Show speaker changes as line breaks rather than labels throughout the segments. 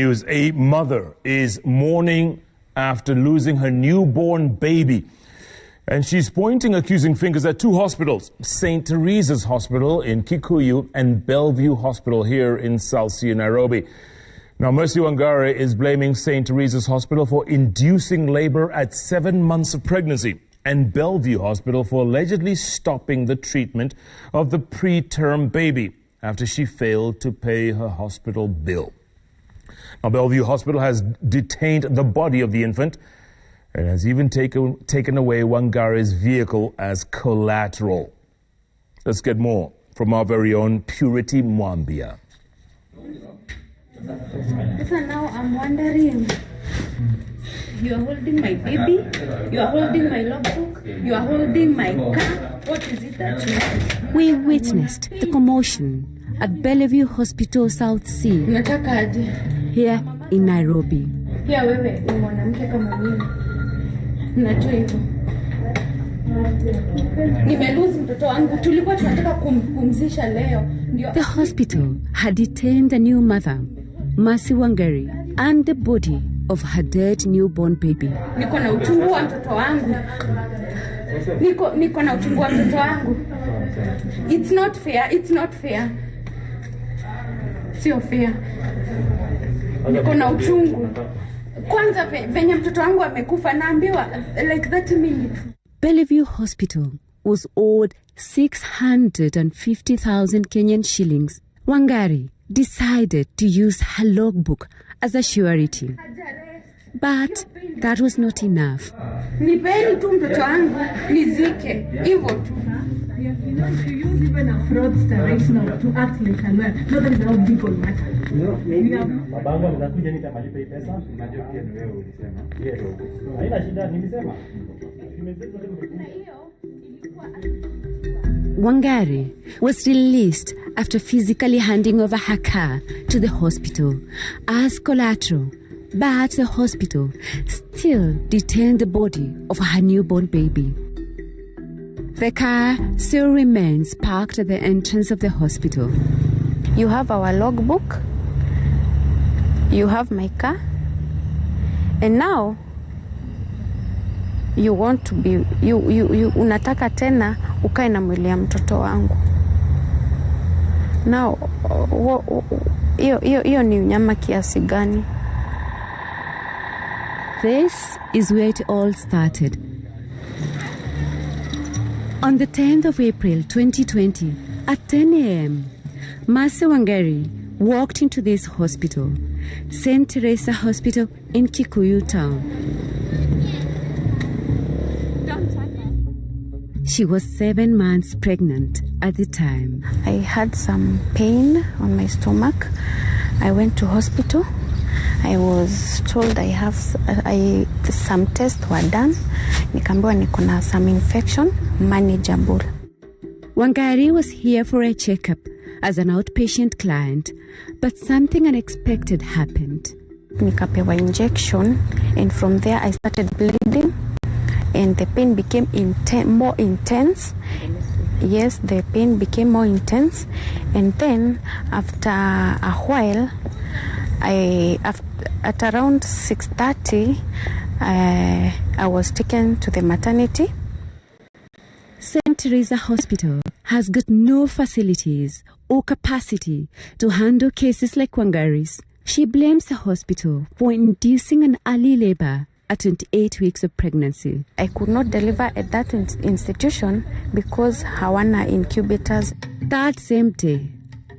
News: a mother is mourning after losing her newborn baby. And she's pointing accusing fingers at two hospitals, St Teresa's Hospital in Kikuyu and Bellevue Hospital here in South C Nairobi. Now, Mercy Wangare is blaming St Teresa's Hospital for inducing labor at 7 months of pregnancy, and Bellevue Hospital for allegedly stopping the treatment of the preterm baby after she failed to pay her hospital bill. Now, Bellevue Hospital has detained the body of the infant and has even taken away Wangare's vehicle as collateral. Let's get more from our very own Purity Mwambia.
So now I'm wondering, you are holding my baby, you are holding my logbook, you are holding my car. What is it that you want?
We witnessed the commotion at Bellevue Hospital, South C, here in Nairobi.
Here wewe ni mwanamke kama mimi. Najua hivyo. Nimelose mtoto wangu. Tulikuwa tunataka kumpumzisha leo.
The hospital had detained a new mother, Mercy Wangare, and the body of her dead newborn baby.
Niko na uchungu wa mtoto wangu. Niko na uchungu wa mtoto wangu. It's not fair. It's not fair. Sio fair. Niko na uchungu. Kwanza venye mtoto wangu amekufa naambiwa like 30 minutes.
Bellevue Hospital was owed 650,000 Kenyan shillings. Wangare decided to use her logbook as a surety. But that was not enough.
Nipeni tu mtoto wangu nizike hivyo tu.
You know, to use even a fraudster right now to act like a lawyer. No, that is how people matter.
Maybe mabango mnakuja nitamalipa hii pesa, unajua pia ni wewe ulisema. Haina shida, nilisema.
Wangare was released after physically handing over her car to the hospital as collateral, but the hospital still detained the body of her newborn baby. The car still remains parked at the entrance of the hospital.
You have our logbook, you have my car, and now you want to be, unataka tena ukae na mwili ya mtoto wangu. Now, hiyo ni unyama kiasi gani?
This is where it all started. On the 10th of April 2020, at 10 a.m., Mercy Wangare walked into this hospital, St Teresa Hospital in Kikuyu town. She was 7 months pregnant at the time.
I had some pain on my stomach. I went to hospital. I was told some tests were done. Nikaambiwa niko na some infection, manageable.
Wangare was here for a checkup as an outpatient client, but something unexpected happened.
Nikapewa injection, and from there I started bleeding, and the pain became more intense. Yes, the pain became more intense, and then after a while, at around 6:30, I was taken to the maternity.
St Teresa Hospital has got no facilities or capacity to handle cases like Wangare's. She blames the hospital for inducing an early labor at 28 weeks of pregnancy.
I could not deliver at that institution because hawana incubators.
That same day,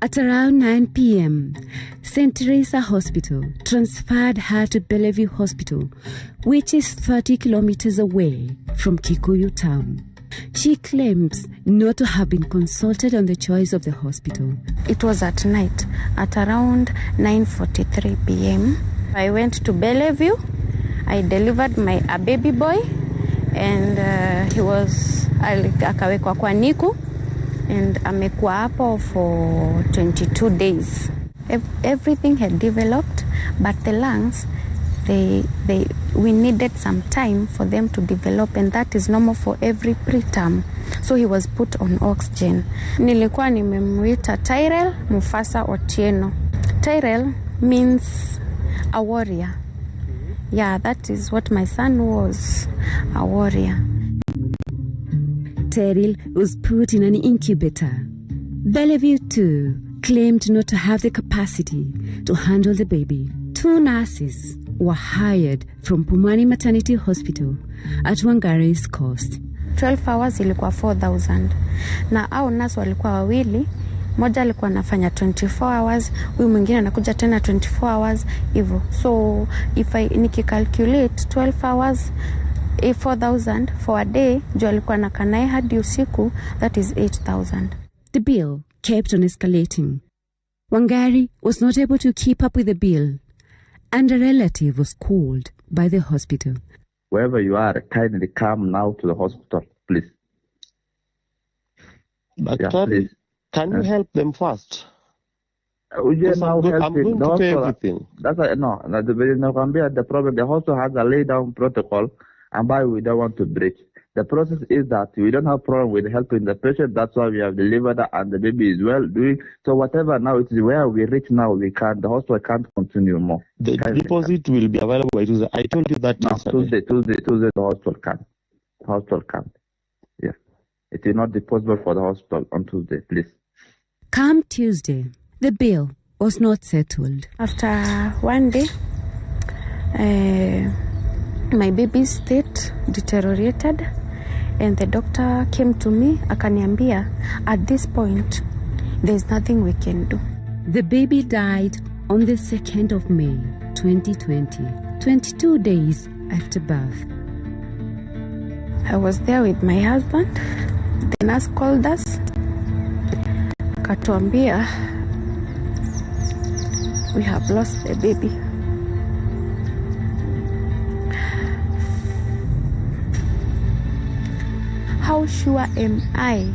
at around 9 p.m., St Teresa Hospital transferred her to Bellevue Hospital, which is 30 kilometers away from Kikuyu town. She claims not to have been consulted on the choice of the hospital.
It was at night, at around 9:43 p.m. I went to Bellevue. I delivered a baby boy, and he was akawekwa kwa NICU, and amekuwa hapo for 22 days. Everything had developed, but the lungs, we needed some time for them to develop, and that is normal for every preterm. So he was put on oxygen. Nilikuwa nimemuita Tyrell Mufasa Otieno. Tyrell means a warrior. Yeah, that is what my son was, a warrior.
Terry was put in an incubator. Bellevue, too, claimed not to have the capacity to handle the baby. 2 nurses were hired from Pumwani Maternity Hospital at Wangare's cost.
12 hours ilikuwa 4,000. Na au nurse walikuwa wawili, moja alikuwa anafanya 24 hours, huyu mwingine anakuja tena 24 hours hivyo. So if nikicalculate 12 hours 4,000 for a day, jo alikuwa nakanae hadi usiku, that is 8,000.
The bill kept on escalating. Wangare was not able to keep up with the bill, and a relative was called by the hospital.
Wherever you are, kindly come now to the hospital, please.
But
Please.
can you help them first?
I'm
going to pay everything.
That's the problem. The hospital has a lay down protocol, and by we don't want to breach. The process is that we don't have problem with helping the patient. That's why we have delivered and the baby is well doing. So whatever now it is where we reach now, the hospital can't continue more.
The deposit will be available by Tuesday. I told you that.
No, Tuesday, the hospital can't. Yeah. It is not possible for the hospital on Tuesday, please.
Come Tuesday, the bill was not settled.
After one day, my baby's state deteriorated, and the doctor came to me, akaniambia, at this point, there's nothing we can do.
The baby died on the 2nd of May, 2020, 22 days after birth.
I was there with my husband. The nurse called us, akatuambia, we have lost the baby. How sure am I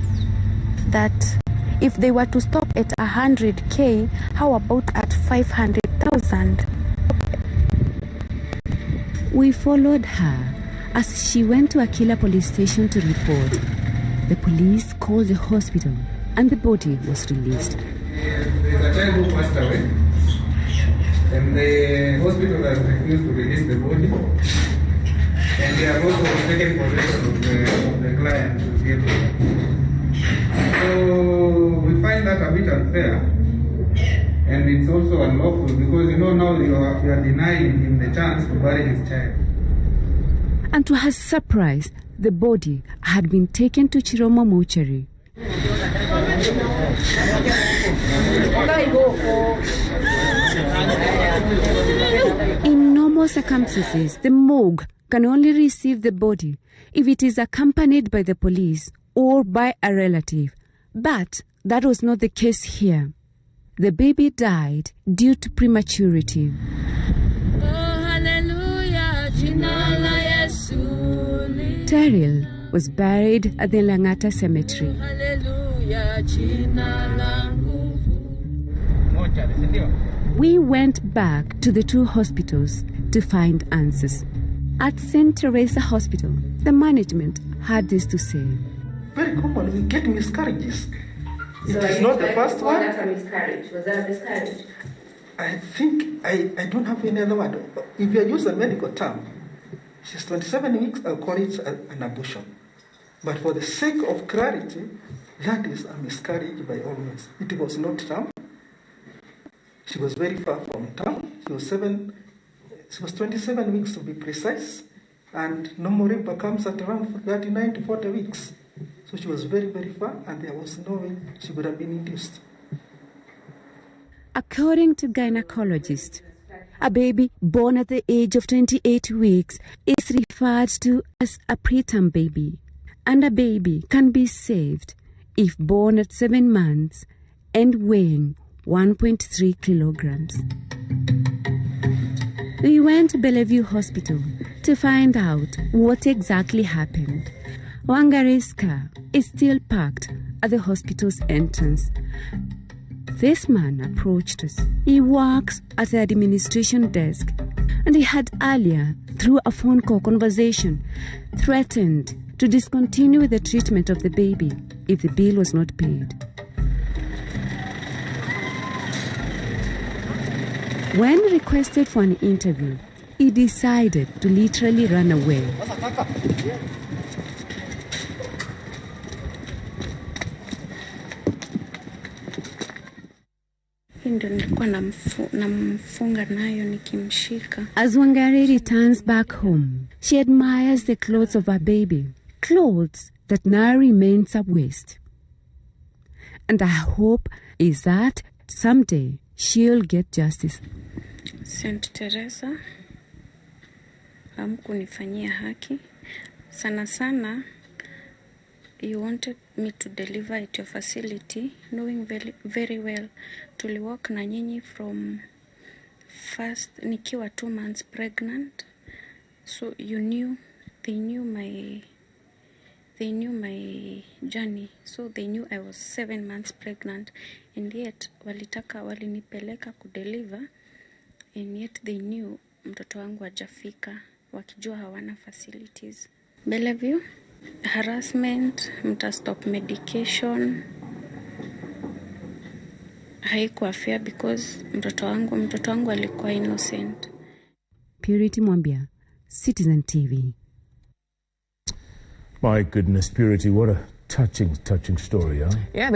that if they were to stop at 100K, how about at 500,000?
We followed her as she went to Akila police station to report. The police called the hospital and the body was released.
There's a child who passed away, and the hospital has refused to release the body, and they have also taken possession of the client. So we find that a bit unfair, and it's also unlawful because now you are denying him the chance to bury his child.
And to her surprise, the body had been taken to Chiromo mortuary. In normal circumstances, the morgue can only receive the body if it is accompanied by the police or by a relative. But that was not the case here. The baby died due to prematurity. Terrell was buried at the Langata Cemetery. We went back to the 2 hospitals to find answers. At St Teresa Hospital, the management had this to say.
Very common, we get miscarriages. So it is not the first one.
That's a miscarriage. Was that a miscarriage?
I think I don't have any other word. If you use a medical term, she's 27 weeks, I'll call it an abortion. But for the sake of clarity, that is a miscarriage by all means. It was not term. She was very far from term. She was 27 weeks to be precise, and normal labor comes at around 39 to 40 weeks. So she was very, very far, and there was no way she would have been induced.
According to gynecologists, a baby born at the age of 28 weeks is referred to as a preterm baby, and a baby can be saved if born at 7 months and weighing 1.3 kilograms. We went to Bellevue Hospital to find out what exactly happened. Wangare's car is still parked at the hospital's entrance. This man approached us. He works at the administration desk, and he had earlier, through a phone call conversation, threatened to discontinue the treatment of the baby if the bill was not paid. When requested for an interview, he decided to literally run away. As Wangare returns back home, she admires the clothes of her baby, clothes that now remain sub-waist. And her hope is that someday she'll get justice.
St Teresa, hamkunifanyia haki. Sana, you wanted me to deliver at your facility, knowing very well tuliwork na nyinyi from first nikiwa 2 months pregnant. So they knew my journey. So they knew I was 7 months pregnant, and yet walinipeleka kudeliver, and yet they knew mtoto wangu hajafika, wakijua hawana facilities. Bellevue, harassment, mtastop medication. Haikuwa fair because mtoto wangu alikuwa innocent.
Purity Mwambia, Citizen TV.
My goodness, Purity, what a touching story, huh?
Yeah.